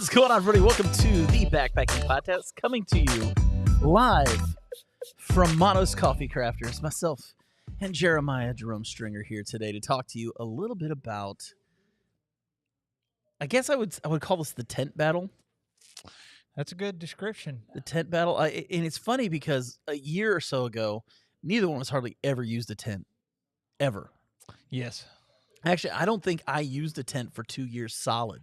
What's going on, everybody? Welcome to the Backpacking Podcast, coming to you live from Mono's Coffee Crafters. Myself and Jeremiah Jerome Stringer here today to talk to you a little bit about, I guess I would call this the tent battle. That's a good description. The tent battle. And it's funny because a year or so ago, neither one of us hardly ever used a tent. Ever. Yes. Actually, I don't think I used a tent for 2 years solid.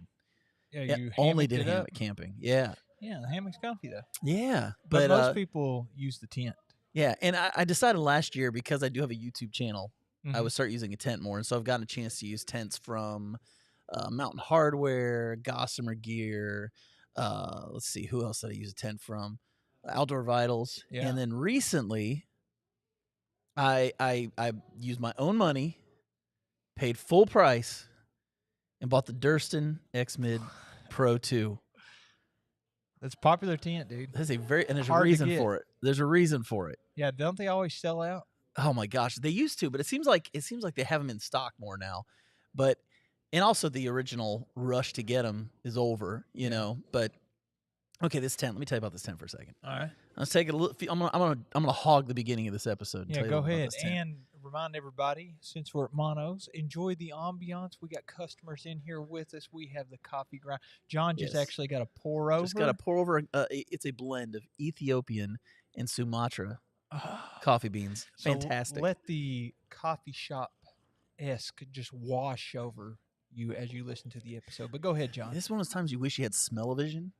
Yeah, you only did hammocked it up. hammock camping. Yeah. Yeah, the hammock's comfy though. Yeah. But most people use the tent. Yeah, and I decided last year, because I do have a YouTube channel, Mhm. I would start using a tent more. And so I've gotten a chance to use tents from Mountain Hardware, Gossamer Gear. Let's see, who else did I use a tent from? Outdoor Vitals. Yeah. And then recently, I used my own money, paid full price, and bought the Durston X-Mid Pro 2. That's a popular tent, dude. That's and there's a Hard to reason get. for it. There's a reason for it. Yeah, don't they always sell out? Oh my gosh, they used to, but it seems like they have them in stock more now. But and also the original rush to get them is over, you know. But okay, this tent. Let me tell you about this tent for a second. All right. Let's take a little. I'm gonna hog the beginning of this episode. And Yeah, tell you go a little about ahead this tent. and remind everybody, since we're at Mono's, enjoy the ambiance. We got customers in here with us. We have the coffee grind. John just Yes. actually got a pour over. Just got to pour over. It's a blend of Ethiopian and Sumatra coffee beans. So Fantastic. let the coffee shop-esque just wash over you as you listen to the episode. But go ahead, John. This is one of those times you wish you had smell-o-vision.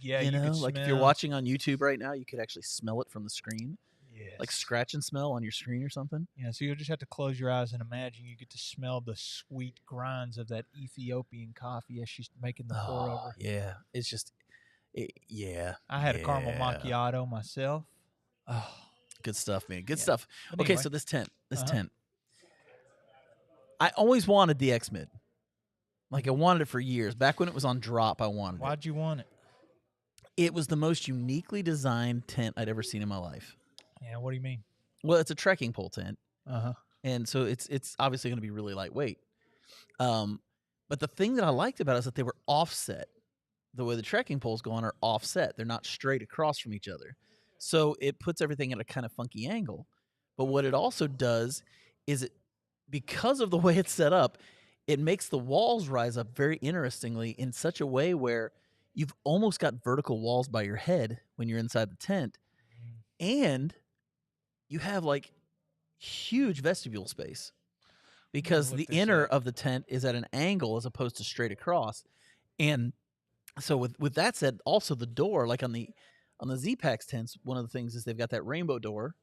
Yeah, you know, could like if you're smell- watching on YouTube right now, you could actually smell it from the screen, Yes. like scratch and smell on your screen or something. Yeah, so you'll just have to close your eyes and imagine you get to smell the sweet grinds of that Ethiopian coffee as she's making the pour over. Yeah, it's just, yeah. I had a caramel yeah. macchiato myself. Oh, Good stuff, man. Good Yeah. stuff. But Okay, anyway. so this tent. Uh-huh. I always wanted the X-Mid. Like, I wanted it for years. Back when it was on drop, I wanted it. why'd you want it? It was the most uniquely designed tent I'd ever seen in my life. Yeah, what do you mean? Well, it's a trekking pole tent, Uh-huh. and so it's obviously going to be really lightweight. But the thing that I liked about it is that they were offset. The way the trekking poles go on are offset. They're not straight across from each other. So it puts everything at a kind of funky angle. But what it also does is because of the way it's set up, it makes the walls rise up very interestingly in such a way where you've almost got vertical walls by your head when you're inside the tent. And you have like huge vestibule space because look the this inner up. of the tent is at an angle as opposed to straight across. And so with that said, also the door, like on the Zpacks tents, one of the things is they've got that rainbow door,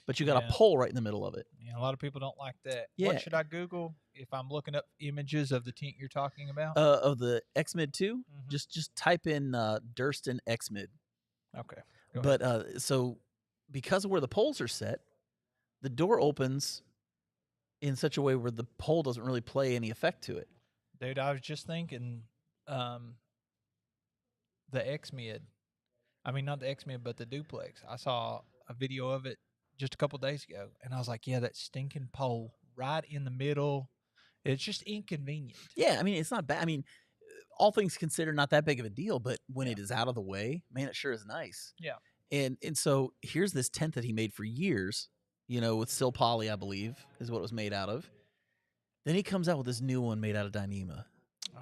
but you got Yeah. a pole right in the middle of it. Yeah, a lot of people don't like that. Yeah. What should I Google if I'm looking up images of the tent you're talking about? Of the X-Mid 2, Mhm. just type in Durston X-Mid. Okay. Go ahead. But so because of where the poles are set, the door opens in such a way where the pole doesn't really play any effect to it. Dude, I was just thinking the X-Mid. I mean, not the X-Mid, but the duplex. I saw a video of it just a couple days ago, and I was like, yeah, that stinking pole right in the middle. It's just inconvenient. Yeah, I mean, it's not bad. I mean, all things considered, not that big of a deal, but when it is out of the way, man, it sure is nice. Yeah. And so here's this tent that he made for years, you know, with Sil Poly, I believe, is what it was made out of. Then he comes out with this new one made out of Dyneema.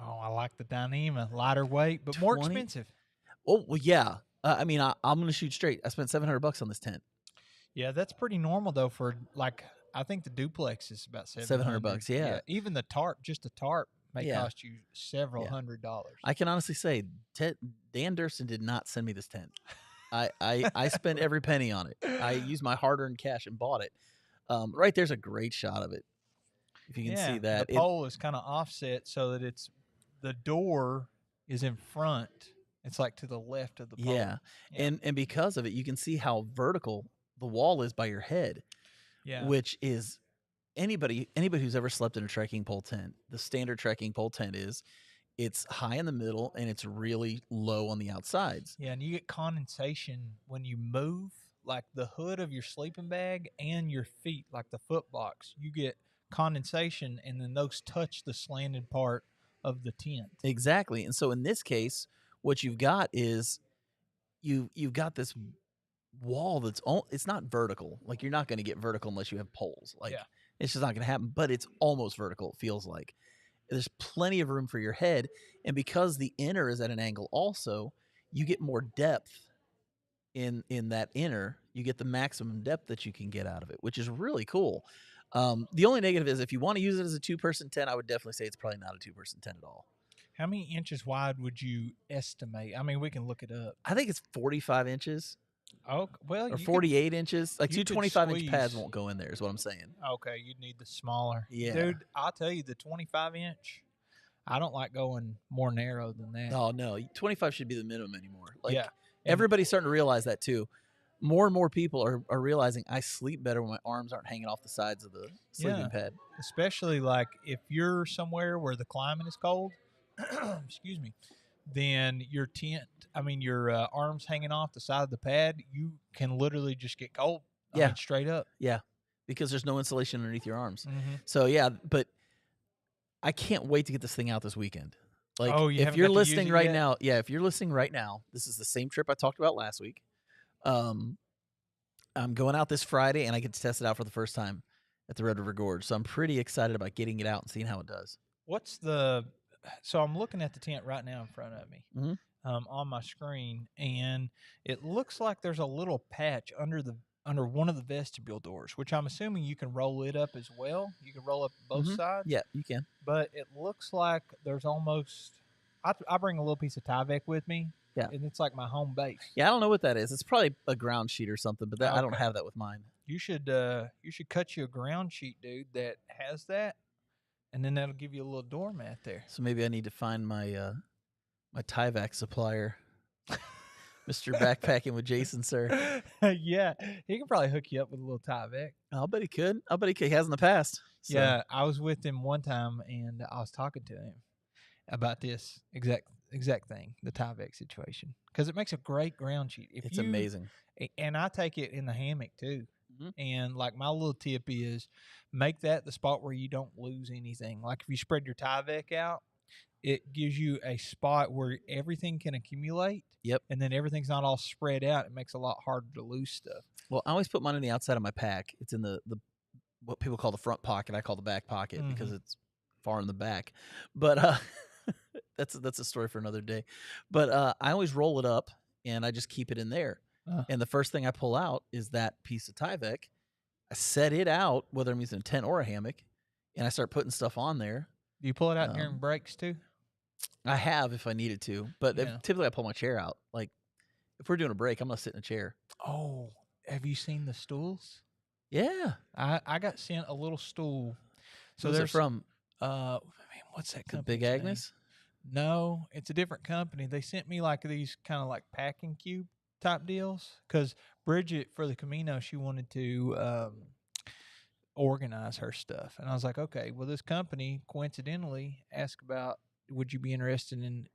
Oh, I like the Dyneema. Lighter weight, but more 20? expensive. Oh, well, yeah. I mean, I'm going to shoot straight. I spent $700 on this tent. Yeah, that's pretty normal, though, for, like, I think the duplex is about $700, yeah. Even the tarp, just the tarp, may Yeah. cost you several Yeah. $100s. I can honestly say Dan Durston did not send me this tent. I spent every penny on it. I used my hard-earned cash and bought it. Right there's a great shot of it. If you can see that. The pole is kind of offset so that the door is in front. It's like to the left of the pole. Yeah. And because of it, you can see how vertical the wall is by your head. Yeah. Which is anybody who's ever slept in a trekking pole tent, the standard trekking pole tent is it's high in the middle and it's really low on the outsides. Yeah, and you get condensation when you move, like the hood of your sleeping bag and your feet, like the foot box. You get condensation, and then those touch the slanted part of the tent. Exactly. And so in this case, what you've got is you've got this wall that's it's not vertical. Like you're not going to get vertical unless you have poles. Like Yeah. it's just not going to happen. But it's almost vertical. It feels like there's plenty of room for your head, and because the inner is at an angle, also you get more depth in that inner. You get the maximum depth that you can get out of it, which is really cool. The only negative is if you want to use it as a 2-person tent, I would definitely say it's probably not a 2-person tent at all. How many inches wide would you estimate? I mean, we can look it up. I think it's 45 inches. Oh, well, or 48 inches. Like you two could 25-inch pads squeeze- won't go in there, is what I'm saying. Okay, you'd need the smaller. Yeah. Dude, I'll tell you, the 25-inch, I don't like going more narrow than that. Oh, no. 25 should be the minimum anymore. Like, yeah. everybody's starting to realize that, too. More and more people are realizing I sleep better when my arms aren't hanging off the sides of the sleeping pad. Especially, like, if you're somewhere where the climate is cold, excuse me, then your arms hanging off the side of the pad, you can literally just get cold. I mean, straight up. Yeah, because there's no insulation underneath your arms. Mm-hmm. So, yeah, but I can't wait to get this thing out this weekend. Like, if got to you're use listening it right yet? now, if you're listening right now, this is the same trip I talked about last week. I'm going out this Friday, and I get to test it out for the first time at the Red River Gorge. So I'm pretty excited about getting it out and seeing how it does. So I'm looking at the tent right now in front of me, on my screen, and it looks like there's a little patch under one of the vestibule doors, which I'm assuming you can roll it up as well. You can roll up both sides. Yeah, you can. But it looks like there's almost. I bring a little piece of Tyvek with me. Yeah. And it's like my home base. Yeah, I don't know what that is. It's probably a ground sheet or something, but I don't have that with mine. You should cut you a ground sheet, dude, that has that, and then that'll give you a little doormat there. So maybe I need to find my my Tyvek supplier, Mr. Backpacking with Jason, sir. Yeah, he can probably hook you up with a little Tyvek. I'll bet he could. He has in the past. So. Yeah, I was with him one time, and I was talking to him about this exact thing, the Tyvek situation, because it makes a great ground sheet. It's amazing. And I take it in the hammock too. Mm-hmm. And like my little tip is make that the spot where you don't lose anything. Like if you spread your Tyvek out, it gives you a spot where everything can accumulate. Yep. And then everything's not all spread out. It makes it a lot harder to lose stuff. Well, I always put mine on the outside of my pack. It's in the what people call the front pocket. I call the back pocket because it's far in the back. But that's a story for another day. But I always roll it up and I just keep it in there. And the first thing I pull out is that piece of Tyvek. I set it out, whether I'm using a tent or a hammock, and I start putting stuff on there. Do you pull it out during breaks too? I have if I needed to, but typically I pull my chair out. Like if we're doing a break, I'm gonna sit in a chair. Oh, have you seen the stools? Yeah, I got sent a little stool. So there's from what's that company? Big Agnes? No, it's a different company. They sent me like these kind of like packing cube type deals because Bridget for the Camino, she wanted to organize her stuff, and I was like, okay, well, this company coincidentally asked about, would you be interested in?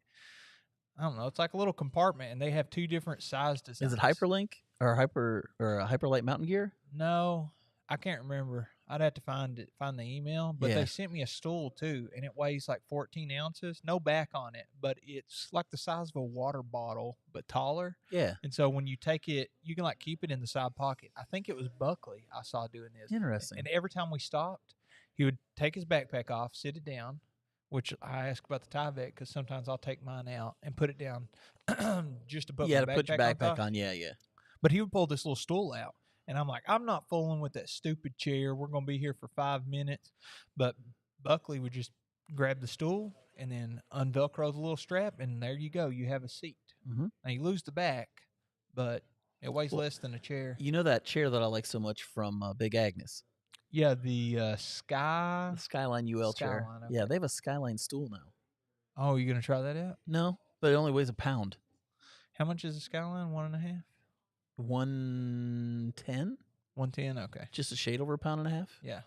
I don't know. It's like a little compartment, and they have two different size designs. Is it Hyperlink or Hyperlight Mountain Gear? No, I can't remember. I'd have to find the email. But they sent me a stool too, and it weighs like 14 ounces. No back on it, but it's like the size of a water bottle, but taller. Yeah. And so when you take it, you can like keep it in the side pocket. I think it was Buckley I saw doing this. Interesting. And every time we stopped, he would take his backpack off, sit it down, which I ask about the Tyvek because sometimes I'll take mine out and put it down just to put my backpack put your backpack on. Yeah. But he would pull this little stool out. And I'm like, I'm not fooling with that stupid chair. We're going to be here for 5 minutes. But Buckley would just grab the stool and then unvelcro the little strap, and there you go. You have a seat. Mm-hmm. Now, you lose the back, but it weighs less than a chair. You know that chair that I like so much from Big Agnes? Yeah, the Skyline UL chair. Okay. Yeah, they have a Skyline stool now. Oh, you going to try that out? No, but it only weighs a pound. How much is the Skyline? 1.5? 110. 110. Okay. Just a shade over a pound and a half. Yeah.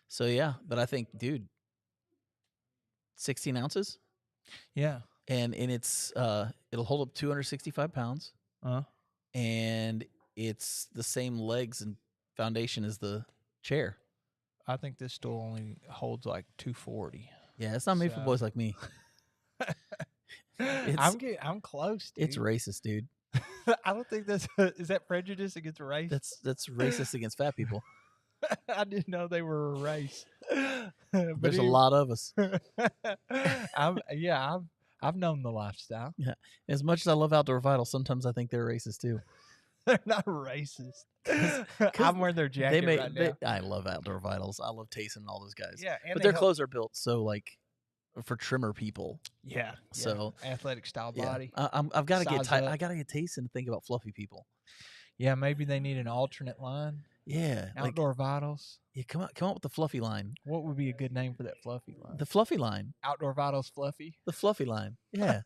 So yeah, but I think, dude, 16 ounces. Yeah. And it's it'll hold up 265 pounds. And it's the same legs and foundation as the chair. I think this stool only holds like 240. Yeah, it's not made for boys like me. It's I'm close, dude. it's racist, dude. I don't think is that prejudice against race? That's racist against fat people. I didn't know they were a race. There's a lot of us. I've known the lifestyle. Yeah. As much as I love Outdoor Vitals, sometimes I think they're racist too. They're not racist. 'Cause I'm wearing their jacket right now. I love Outdoor Vitals. I love Tayson and all those guys. Yeah, and but they their help- clothes are built so like for trimmer people. Yeah. So athletic style Yeah, body. I've got to get Size up. I got to get Tayson to think about fluffy people. Yeah, maybe they need an alternate line. Yeah, like Outdoor Vitals. yeah, come on with the fluffy line. What would be a good name for that fluffy line? The fluffy line. Outdoor Vitals Fluffy. The fluffy line. Yeah.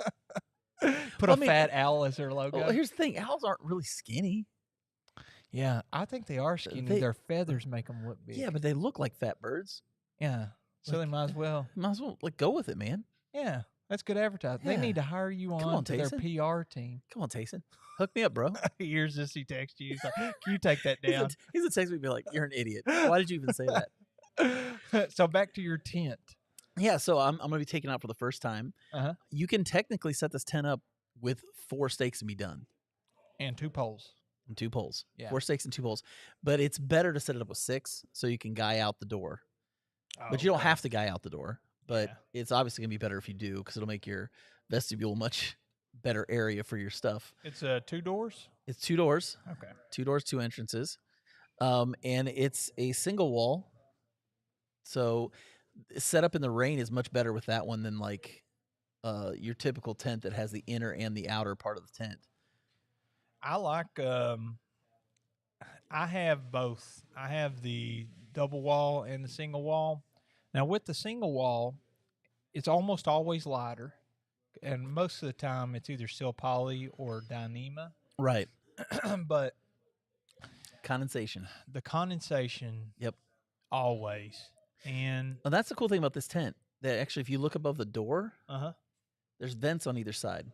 Put Well, a I mean- fat owl as their logo. Well, here's the thing. Owls aren't really skinny. Yeah, I think they are skinny. They- Their feathers make them look big. Yeah, but they look like fat birds. yeah. So Like- they might as well. Might as well like go with it, man. Yeah, that's good advertising. They Yeah. need to hire you Come on on, to their Tayson. PR team. Come on, Tayson. Hook me up, bro. Here's this. He texts you. He's like, "Can you take that He's down?" a text me and be like, "You're an idiot. Why did you even say that?" So back to your tent. Yeah, so I'm gonna be taking out for the first time. Uh-huh. You can technically set this tent up with 4 stakes and be done. And 2 poles. And 2 poles. Yeah. 4 stakes and 2 poles. But it's better to set it up with 6 so you can guy out the door. But you don't have to guy out the door. But Yeah. it's obviously gonna be better if you do because it'll make your vestibule much better area for your stuff. It's 2 doors. It's 2 doors, Okay. 2 doors, 2 entrances, and it's a single wall. So set up in the rain is much better with that one than like your typical tent that has the inner and the outer part of the tent. I like. I have both. I have the double wall and the single wall. Now with the single wall, it's almost always lighter, and most of the time it's either steel poly or Dyneema. Right. But Condensation. the condensation, Yep. always. And Well, that's the cool thing about this tent. That actually, if you look above the door, there's vents on either side.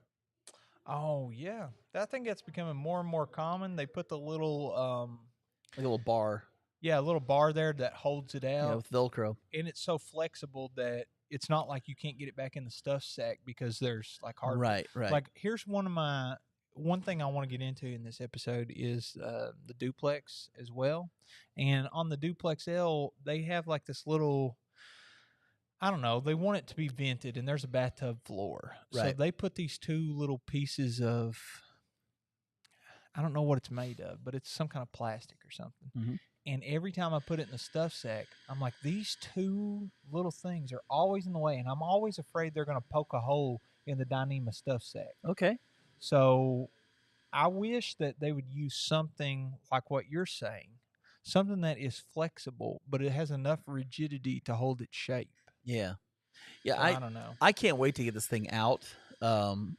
oh yeah, I think that's becoming more and more common. They put the little Like a little bar. a little bar there that holds it Yeah, out, with Velcro. and it's so flexible that it's not like you can't get it back in the stuff sack because there's like hard. Right. Like here's one thing I want to get into in this episode is the duplex as well. And on the duplex L, they have like this little, I don't know, they want it to be vented, and there's a bathtub floor. So Right. they put these 2 little pieces of, I don't know what it's made of, but it's some kind of plastic or something. Mhm. And every time I put it in the stuff sack, I'm like, these 2 little things are always in the way, and I'm always afraid they're going to poke a hole in the Dyneema stuff sack. Okay. So I wish that they would use something like what you're saying, something that is flexible, but it has enough rigidity to hold its shape. Yeah. Yeah. So I don't know. I can't wait to get this thing out and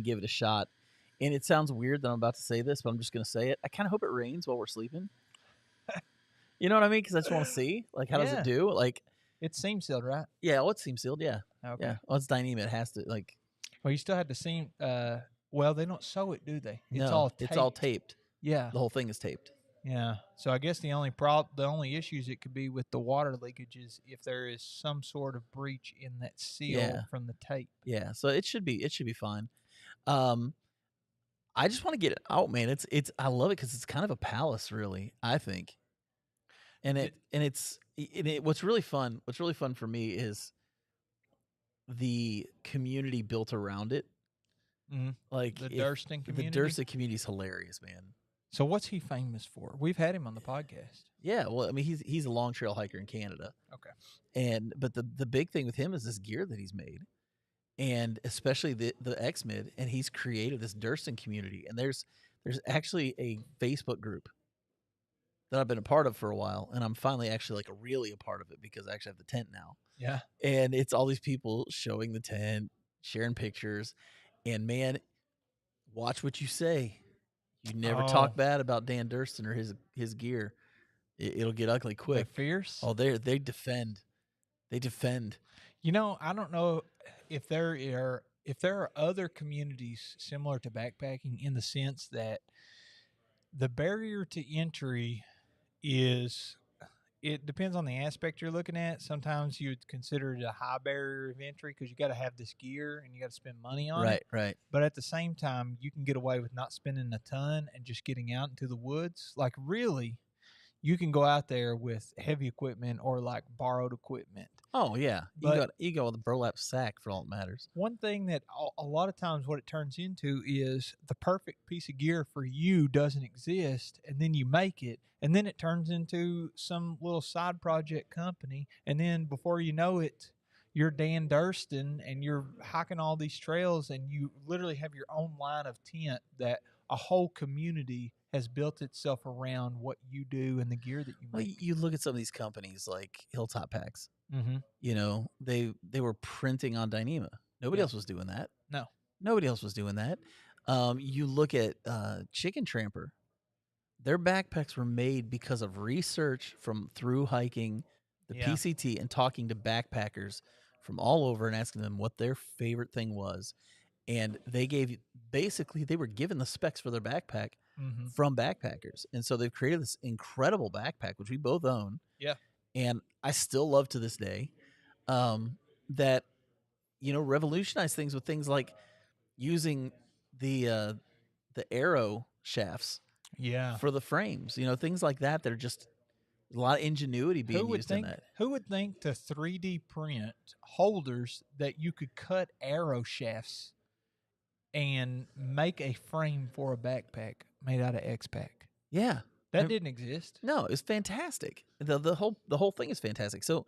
give it a shot. And it sounds weird that I'm about to say this, but I'm just going to say it. I kind of hope it rains while we're sleeping. You know what I mean? Because I just want to see, like, how does Yeah. it do? Like, It's seam sealed, right? yeah, well, it seam sealed. Yeah. Okay. Yeah. Well, it's Dyneema. It has to, like, Well, you still had to seam. Well, they don't sew it, do they? no, It's all taped. Yeah. The whole thing is taped. Yeah. So I guess the only issues it could be with the water leakage is if there is some sort of breach in that seal Yeah. from the tape. Yeah. So it should be fine. I just want to get it out, man. I love it because it's kind of a palace, really, I think. What's really fun for me is the community built around it. Mhm. Like The Durston community. The Durston community is hilarious, man. So what's he famous for? We've had him on the podcast. Yeah, well, I mean, he's a long trail hiker in Canada. Okay. But the big thing with him is this gear that he's made, and especially the X-Mid, and he's created this Durston community. And there's actually a Facebook group that I've been a part of for a while, and I'm finally actually like really a part of it because I actually have the tent now. Yeah. And it's all these people showing the tent, sharing pictures, and man, watch what you say. You never talk bad about Dan Durston or his gear. It'll get ugly They're quick. fierce. Oh, they defend. They defend. You know, I don't know if there are other communities similar to backpacking in the sense that the barrier to entry is it depends on the aspect you're looking at. Sometimes you'd consider it a high barrier of entry because you got to have this gear and you got to spend money on it. Right. But at the same time, you can get away with not spending a ton and just getting out into the woods. Like, really, you can go out there with heavy equipment or like borrowed equipment. Oh yeah, But you go with a burlap sack for all that matters. one thing that a lot of times what it turns into is the perfect piece of gear for you doesn't exist, and then you make it, and then it turns into some little side project company, and then before you know it, you're Dan Durston, and you're hiking all these trails, and you literally have your own line of tent that a whole community has built itself around what you do and the gear that you Well, make. you look at some of these companies like Hilltop Packs. Mm-hmm. You know, they were printing on Dyneema. Nobody Yeah. else was doing that. No. Nobody else was doing that. You look at Chicken Tramper. Their backpacks were made because of research from through hiking the Yeah. PCT and talking to backpackers from all over and asking them what their favorite thing was. And they were given the specs for their backpack Mm-hmm. from backpackers. And so they've created this incredible backpack, which we both own. Yeah. And I still love to this day that, revolutionized things with things like using the arrow shafts Yeah. for the frames, things like that are just a lot of ingenuity being used in that. Who would think to 3D print holders that you could cut arrow shafts and make a frame for a backpack made out of X-Pack? Yeah. That didn't exist. No, it's fantastic. The whole thing is fantastic. So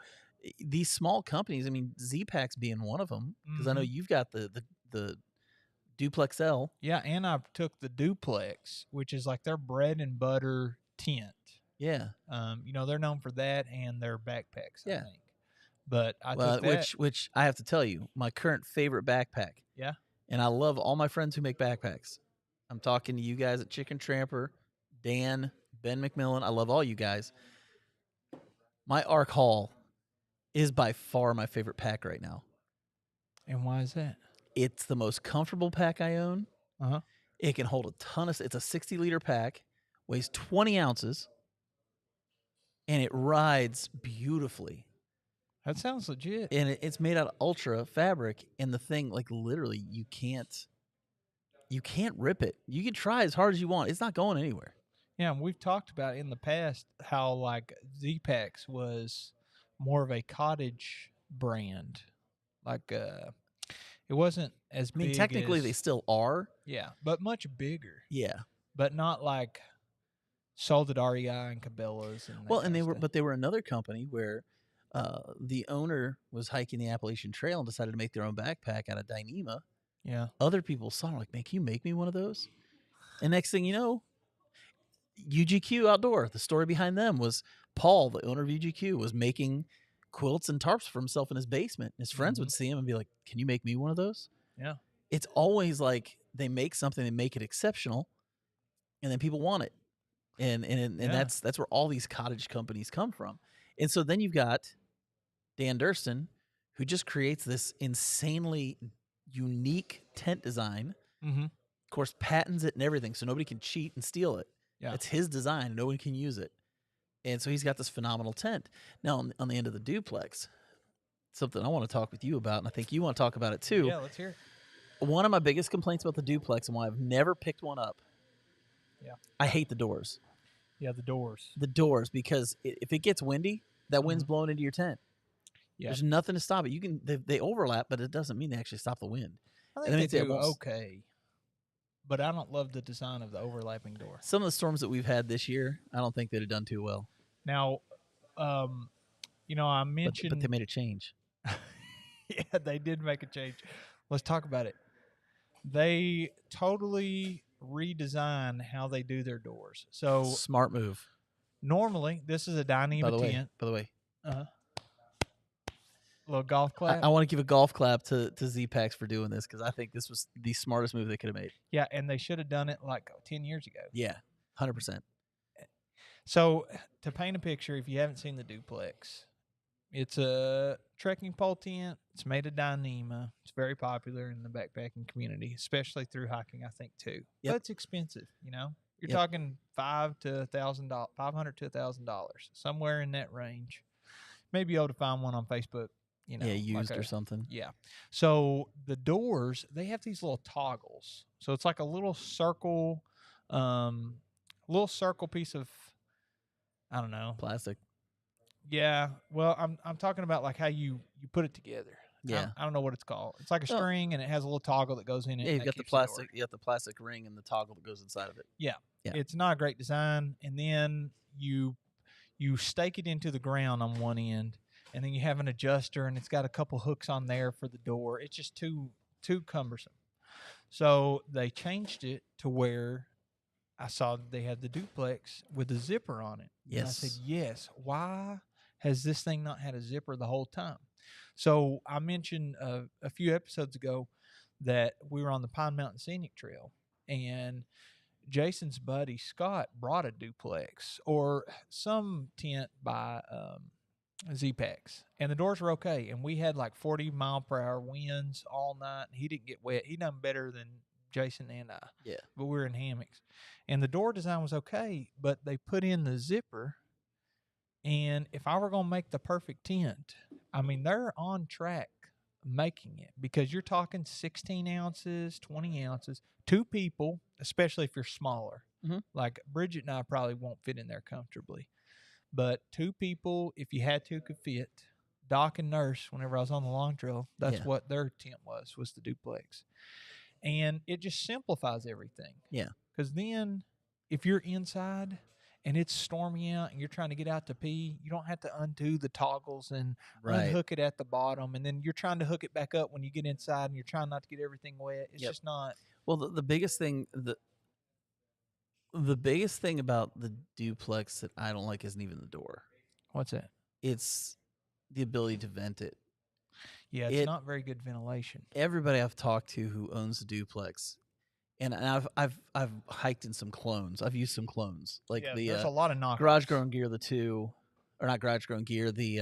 these small companies, I mean, Zpacks being one of them, because I know you've got the duplex L. Yeah, and I took the duplex, which is like their bread and butter tent. Yeah. They're known for that and their backpacks, Yeah. I think. But I took that. Which I have to tell you, my current favorite backpack. Yeah. And I love all my friends who make backpacks. I'm talking to you guys at Chicken Tramper, Dan, Ben McMillan. I love all you guys. My Arc Hall is by far my favorite pack right now. And why is that? It's the most comfortable pack I own. Uh-huh. It can hold a ton of. It's a 60-liter pack, weighs 20 ounces, and it rides beautifully. That sounds legit. And it's made out of ultra fabric, and the thing, like, literally, you can't rip it. You can try as hard as you want. It's not going anywhere. Yeah, and we've talked about in the past how like Zpacks was more of a Cottage brand. Like it wasn't as big. I mean, technically as, they still are. Yeah, but much bigger. Yeah. But not like sold at REI and Cabela's and Well, and they were another company where the owner was hiking the Appalachian Trail and decided to make their own backpack out of Dyneema. Yeah. Other people saw it, like, man, can you make me one of those? And next thing you know, UGQ Outdoor, the story behind them was Paul, the owner of UGQ, was making quilts and tarps for himself in his basement. His friends would see him and be like, can you make me one of those? Yeah. It's always like they make something, they make it exceptional, and then people want it. And that's where all these cottage companies come from. And so then you've got Dan Durston, who just creates this insanely unique tent design. Mm-hmm. Of course, patents it and everything, so nobody can cheat and steal it. Yeah. It's his design. No one can use it. And so he's got this phenomenal tent. Now, on the end of the duplex, something I want to talk with you about, and I think you want to talk about it too. Yeah, let's hear it. One of my biggest complaints about the duplex and why I've never picked one up, I hate the doors. Yeah, the doors. The doors, because if it gets windy, that wind's blowing into your tent. Yeah. There's nothing to stop it. They overlap, but it doesn't mean they actually stop the wind. I think they do okay. But I don't love the design of the overlapping door. Some of the storms that we've had this year, I don't think they'd have done too well. Now, I mentioned... But they made a change. Yeah, they did make a change. Let's talk about it. They totally redesign how they do their doors. So smart move. Normally, this is a Dyneema tent. By the way. Little golf clap. I want to give a golf clap to Zpacks for doing this, because I think this was the smartest move they could have made. Yeah, and they should have done it like 10 years ago. Yeah, 100%. So to paint a picture, if you haven't seen the duplex, it's a trekking pole tent. It's made of Dyneema. It's very popular in the backpacking community, especially through hiking, I think, too. Yep. But it's expensive, You're Yep. talking $500 to $1,000, somewhere in that range. Maybe able to find one on Facebook. Yeah, Like used or something. yeah. So the doors, they have these little toggles. So it's like a little circle piece of, I don't know. Plastic. Yeah. Well, I'm talking about like how you put it together. Yeah. I don't know what it's called. It's like a Oh, string and it has a little toggle that goes in it. yeah, and you've that got the keeps door. plastic. You got the plastic ring and the toggle that goes inside of it. Yeah. Yeah. It's not a great design. And then you stake it into the ground on one end, and then you have an adjuster, and it's got a couple hooks on there for the door. It's just too cumbersome. So they changed it to where I saw that they had the duplex with a zipper on it. Yes. And I said, yes. Why has this thing not had a zipper the whole time? So I mentioned a few episodes ago that we were on the Pine Mountain Scenic Trail, and Jason's buddy Scott brought a duplex or some tent by Zpacks, and the doors were okay. And we had like 40-mile-per-hour winds all night. And he didn't get wet. He done better than Jason and I. Yeah. But we were in hammocks, and the door design was okay. But they put in the zipper, and if I were gonna make the perfect tent, I mean they're on track making it, because you're talking 16 ounces, 20 ounces, two people, especially if you're smaller. Mhm. Like Bridget and I probably won't fit in there comfortably, but two people, if you had to, could fit. Doc and Nurse, whenever I was on the long trail, that's Yeah. what their tent was the duplex. And it just simplifies everything. Yeah. Because then if you're inside and it's stormy out and you're trying to get out to pee, you don't have to undo the toggles and Right. unhook it at the bottom, and then you're trying to hook it back up when you get inside, and you're trying not to get everything wet. It's Yep. just not. Well, the biggest thing the biggest thing about the duplex that I don't like isn't even the door. What's that? It's the ability to vent it. Yeah, it's not very good ventilation. Everybody I've talked to who owns a duplex, and I've hiked in some clones. I've used some clones, like there's a lot of knockoffs. Garage Grown Gear, the 2, or not Garage Grown Gear, the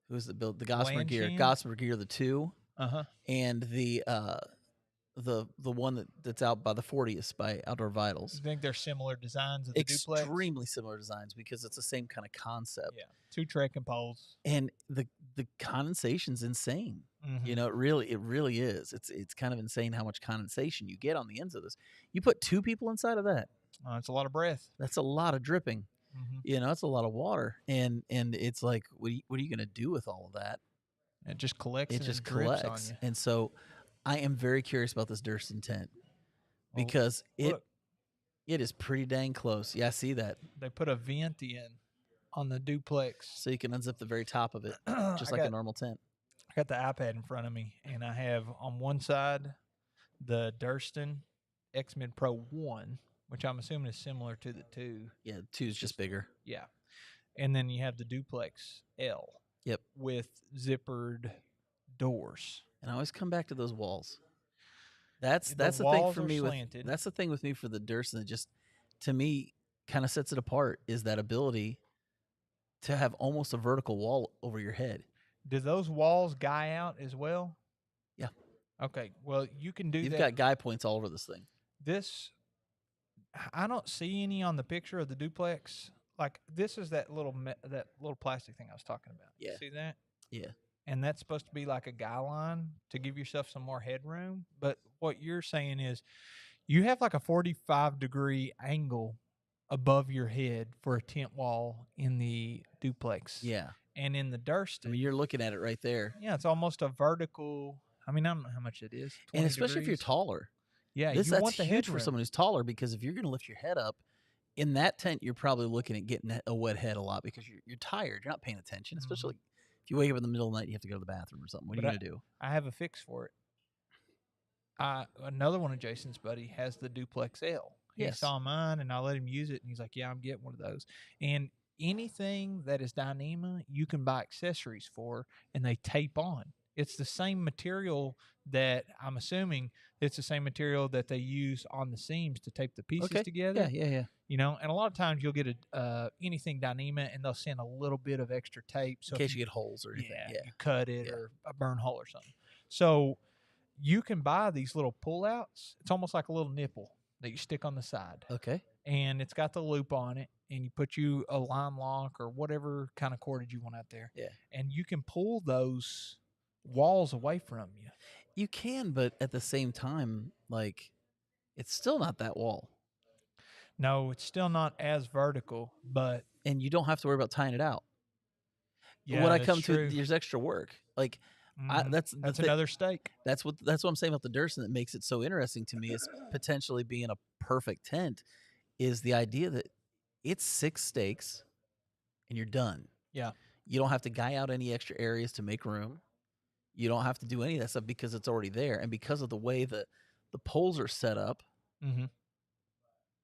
who's the build the Gossamer Gear, Lanshan? Gossamer Gear, the 2, Uh-huh. and the one that's out by the 40th by Outdoor Vitals. You think they're similar designs of the duplex? Extremely similar designs because it's the same kind of concept. Yeah, two trekking poles. And the condensation's insane. Mhm. You know, it really is. It's kind of insane how much condensation you get on the ends of this. You put two people inside of that. It's a lot of breath. That's a lot of dripping. Mhm. You know, it's a lot of water. And it's like, what are you going to do with all of that? It just collects. It and just drips collects. on you. And so I am very curious about this Durston tent because Look, it is pretty dang close. Yeah, I see that. they put a vent in on the duplex. So you can unzip the very top of it, just like a normal tent. I got the iPad in front of me, and I have on one side the Durston X-Mid Pro 1, which I'm assuming is similar to the 2. Yeah, the 2 is just bigger. Yeah. And then you have the Duplex L. Yep. With zippered doors. And I always come back to those walls. That's the thing walls for are me slanted. that's the thing with me for the Durston that just, to me, kind of sets it apart, is that ability to have almost a vertical wall over your head. Do those walls guy out as well? Yeah. Okay. Well, you can do You've that. got guy points all over this thing. I don't see any on the picture of the duplex. Like, this is that little plastic thing I was talking about. Yeah. See that? Yeah. And that's supposed to be like a guy line to give yourself some more headroom. But what you're saying is you have like a 45-degree angle above your head for a tent wall in the duplex. Yeah. And in the Durston, I mean, you're looking at it right there. yeah, it's almost a vertical. I mean, I don't know how much it is. And especially if you're degrees. taller. Yeah, That's you want the huge for headroom. someone who's taller, because if you're going to lift your head up, in that tent, you're probably looking at getting a wet head a lot because you're tired. You're not paying attention, especially if you wake up in the middle of the night and you have to go to the bathroom or something. What are you going to do? I have a fix for it. Another one of Jason's buddy has the Duplex L. He Yes. saw mine, and I let him use it, and he's like, yeah, I'm getting one of those. And anything that is Dyneema, you can buy accessories for, and they tape on. It's the same material that I'm assuming it's the same material that they use on the seams to tape the pieces together. Yeah. You know, and a lot of times you'll get anything Dyneema, and they'll send a little bit of extra tape. So In case you get holes or anything. Yeah. you cut it or a burn hole or something. So you can buy these little pull-outs. It's almost like a little nipple. that you stick on the side, Okay. and it's got the loop on it, and you put you a line lock or whatever kind of cordage you want out there, Yeah. and you can pull those walls away from you. You can, but at the same time, like, it's still not that wall. No, it's still not as vertical, but And you don't have to worry about tying it out. yeah, When I that's come to it, true. there's extra work. Like, Mhm. that's the That's thing. another stake. That's what I'm saying about the Durston that makes it so interesting to me is potentially being a perfect tent is the idea that it's 6 stakes and you're done. Yeah. You don't have to guy out any extra areas to make room. You don't have to do any of that stuff because it's already there. And because of the way that the poles are set up, Mm-hmm.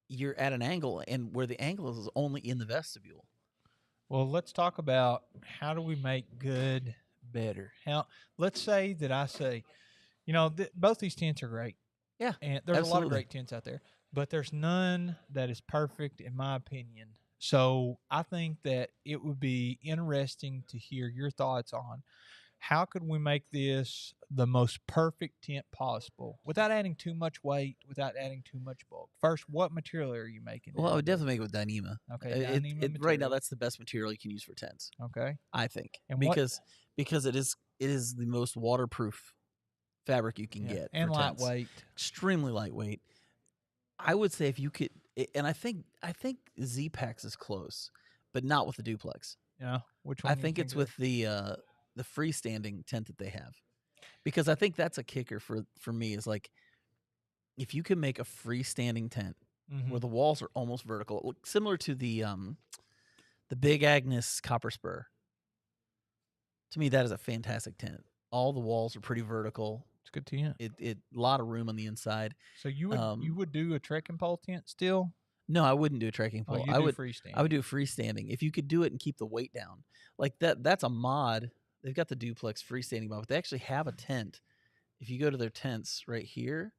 you're at an angle, and where the angle is only in the vestibule. Well, let's talk about how do we make good better. Let's say that I say, both these tents are great. Yeah, And there's a lot of absolutely. great tents out there, but there's none that is perfect in my opinion. So I think that it would be interesting to hear your thoughts on how could we make this the most perfect tent possible without adding too much weight, without adding too much bulk. First, what material are you making? Well, I would definitely make it with Dyneema. Okay, Dyneema Right now, material. that's the best material you can use for tents. Okay, I think, and because it is the most waterproof fabric you can get and for tents. lightweight, extremely lightweight. I would say if you could, and I think Zpacks is close, but not with the duplex. Yeah, which one? I think it's with the freestanding tent that they have, because I think that's a kicker for me is like if you can make a freestanding tent where the walls are almost vertical, similar to the Big Agnes Copper Spur. To me, that is a fantastic tent. All the walls are pretty vertical. It's a good tent. It a lot of room on the inside. So you would do a trekking pole tent still? No, I wouldn't do a trekking pole. I would freestanding. I would do a freestanding if you could do it and keep the weight down. Like that. That's a mod. They've got the duplex freestanding mod, but they actually have a tent. If you go to their tents right here,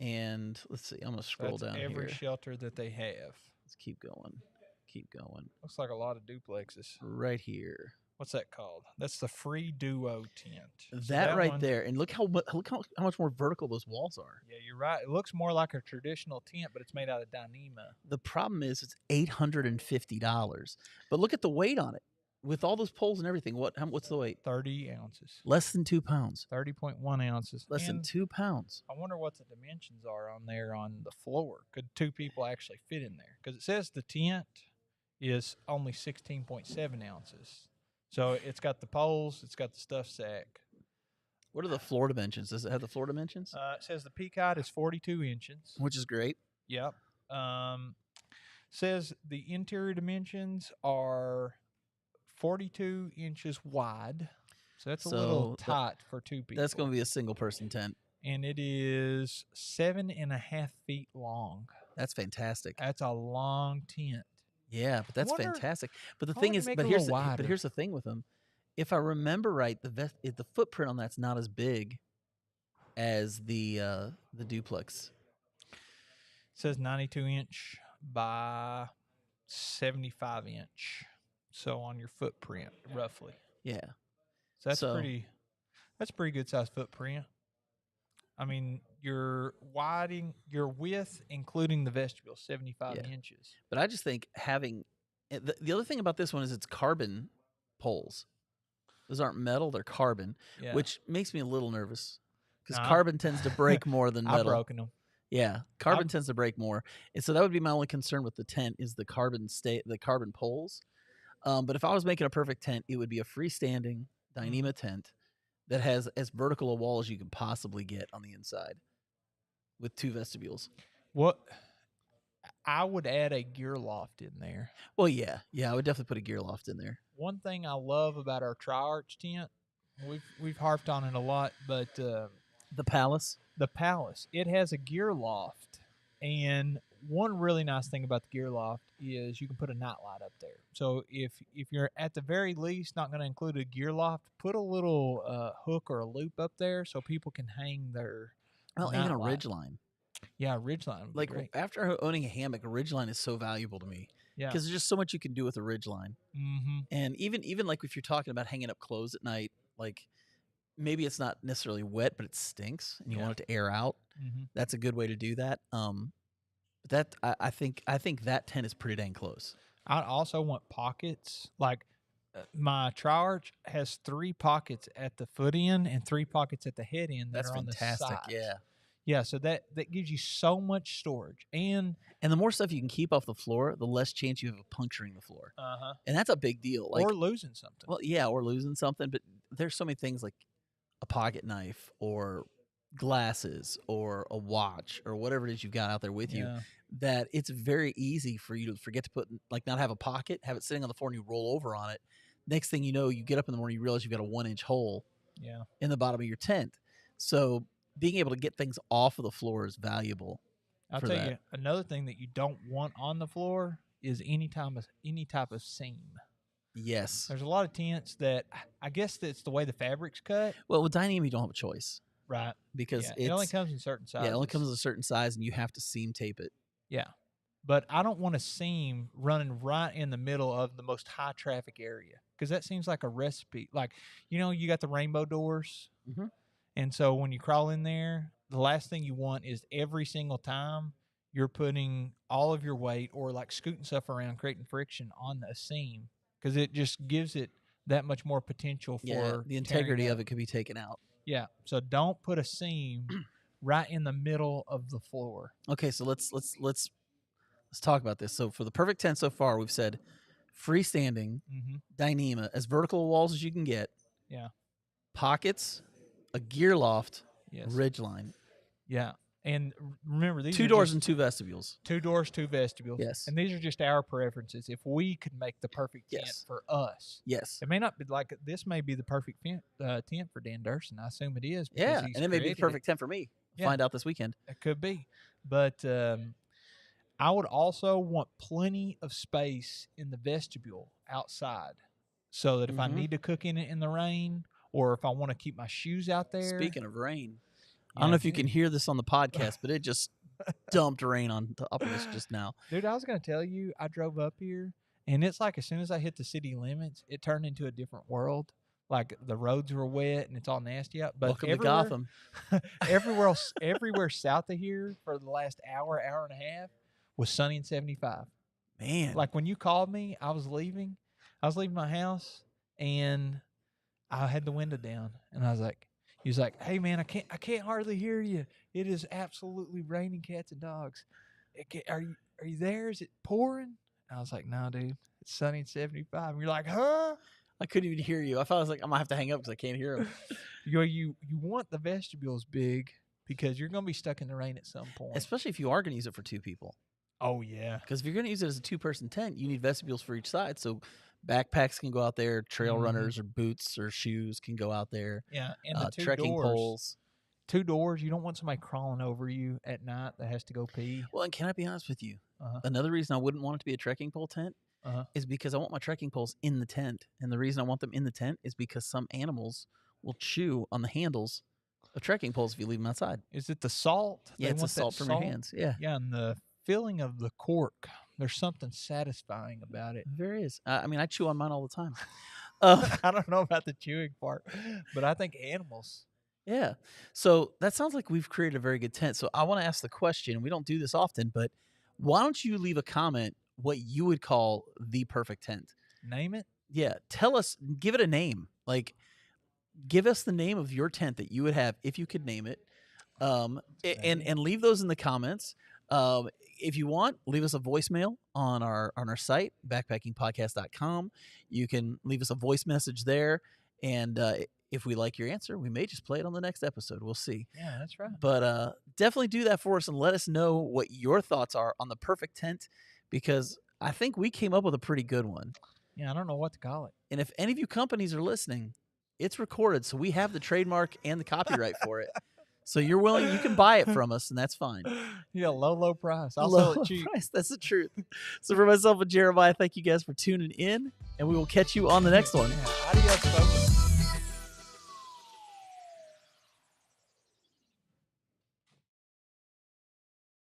and let's see, I'm gonna scroll down every here. shelter that they have. Let's keep going. Keep going. Looks like a lot of duplexes. Right here. What's that called? That's the free duo tent. That right there, and look how much more vertical those walls are. Yeah, you're right. It looks more like a traditional tent, but it's made out of Dyneema. The problem is it's $850, but look at the weight on it with all those poles and everything. What's the weight? 30 ounces. Less than 2 pounds. 30.1 ounces. Less than 2 pounds. I wonder what the dimensions are on there on the floor. Could 2 people actually fit in there? Because it says the tent is only 16.7 ounces. So it's got the poles, it's got the stuff sack. What are the floor dimensions? Does it have the floor dimensions? It says the peak height is 42 inches. Which is great. Yep. Says the interior dimensions are 42 inches wide. So that's a little tight for 2 people. That's going to be a single person tent. And it is 7.5 feet long. That's fantastic. That's a long tent. Yeah, but that's fantastic. But the thing is, here's the thing with them. If I remember right, the footprint on that's not as big as the duplex. It says 92 inch by 75 inch. So on your footprint, roughly. Yeah. So that's pretty good size footprint. I mean, your width, including the vestibule, 75 inches. But I just think having the other thing about this one is it's carbon poles. Those aren't metal; they're carbon, which makes me a little nervous because carbon tends to break more than metal. I've broken them. Yeah, carbon tends to break more, and so that would be my only concern with the tent is the carbon poles. But if I was making a perfect tent, it would be a freestanding Dyneema tent that has as vertical a wall as you can possibly get on the inside with 2 vestibules. What I would add a gear loft in there. Well, yeah, I would definitely put a gear loft in there. One thing I love about our tri-arch tent, we've harped on it a lot, but the Palace, it has a gear loft, and one really nice thing about the gear loft is you can put a nightlight up there. So if you're at the very least not going to include a gear loft, put a little hook or a loop up there so people can hang their even a ridgeline. Yeah, a ridgeline would be great. After owning a hammock, a ridgeline is so valuable to me. Yeah, because there's just so much you can do with a ridgeline. And even like if you're talking about hanging up clothes at night, like maybe it's not necessarily wet, but it stinks and you want it to air out. That's a good way to do that. But I think that tent is pretty dang close. I also want pockets. Like my Tri-Arch has 3 pockets at the foot end and 3 pockets at the head end that That's are on the fantastic. sides. Yeah. Yeah, so that gives you so much storage. And the more stuff you can keep off the floor, the less chance you have of puncturing the floor. And that's a big deal. Like, or losing something. Well, yeah, or losing something. But there's so many things like a pocket knife or glasses or a watch or whatever it is you've got out there with you, that it's very easy for you to forget to put, like, not have a pocket, have it sitting on the floor and you roll over on it. Next thing you know, you get up in the morning, you realize you've got a 1-inch hole in the bottom of your tent. So being able to get things off of the floor is valuable. I'll tell you, another thing that you don't want on the floor is any type of seam. Yes. There's a lot of tents that, I guess that's the way the fabric's cut. Well, with Dyneema, you don't have a choice. Right. Because it only comes in certain sizes. Yeah, it only comes in a certain size, and you have to seam tape it. Yeah. But I don't want a seam running right in the middle of the most high traffic area, because that seems like a recipe. Like, you got the rainbow doors. Mm-hmm. And so when you crawl in there, the last thing you want is every single time you're putting all of your weight or like scooting stuff around, creating friction on a seam, because it just gives it that much more potential for the integrity of it could be taken out. Yeah. So don't put a seam right in the middle of the floor. Okay, so let's talk about this. So for the perfect tent so far, we've said freestanding, Dyneema, as vertical walls as you can get. Yeah. Pockets, a gear loft, yes. ridgeline. Yeah. And remember, these 2 doors and 2 vestibules. 2 doors, 2 vestibules. Yes. And these are just our preferences. If we could make the perfect tent for us. Yes. It may not be like, this may be the perfect tent for Dan Durston. I assume it is. Yeah. And it may be the perfect tent for me. We'll find out this weekend. It could be. But I would also want plenty of space in the vestibule outside, so that if I need to cook in it in the rain, or if I want to keep my shoes out there. Speaking of rain, I don't know if you can hear this on the podcast, but it just dumped rain on top of us just now. Dude, I was going to tell you, I drove up here, and it's like as soon as I hit the city limits, it turned into a different world. Like the roads were wet and it's all nasty out. But welcome to Gotham. everywhere south of here for the last hour and a half was sunny and 75. Man. Like when you called me, I was leaving my house, and I had the window down, and he was like, "Hey man, I can't hardly hear you. It is absolutely raining cats and dogs. Are you there? Is it pouring?" And I was like, "No, dude, it's sunny and 75." And you're like, "Huh?" I couldn't even hear you. I was like, I'm gonna have to hang up because I can't hear him. You want the vestibules big, because you're gonna be stuck in the rain at some point, especially if you are gonna use it for 2 people. Oh yeah, because if you're gonna use it as a 2-person tent, you need vestibules for each side, so backpacks can go out there, trail runners or boots or shoes can go out there. Yeah, and the 2 trekking doors, poles. 2 doors. You don't want somebody crawling over you at night that has to go pee. Well, and can I be honest with you? Another reason I wouldn't want it to be a trekking pole tent is because I want my trekking poles in the tent, and the reason I want them in the tent is because some animals will chew on the handles of trekking poles if you leave them outside. Is it the salt? Yeah, it's the salt from your hands. Yeah, yeah, and the feeling of the cork. There's something satisfying about it. There is. I mean, I chew on mine all the time. I don't know about the chewing part, but I think animals. Yeah. So that sounds like we've created a very good tent. So I want to ask the question. We don't do this often, but why don't you leave a comment what you would call the perfect tent? Name it? Yeah. Tell us. Give it a name. Like, give us the name of your tent that you would have if you could name it. And leave those in the comments. If you want, leave us a voicemail on our site, backpackingpodcast.com. You can leave us a voice message there, and if we like your answer, we may just play it on the next episode. We'll see. Yeah, that's right. But definitely do that for us and let us know what your thoughts are on the perfect tent, because I think we came up with a pretty good one. Yeah, I don't know what to call it. And if any of you companies are listening, it's recorded, so we have the trademark and the copyright for it. So you're willing, you can buy it from us, and that's fine. Yeah, low price. I'll sell it cheap. Price. That's the truth. So for myself and Jeremiah, thank you guys for tuning in, and we will catch you on the next one. Yeah, adios, folks.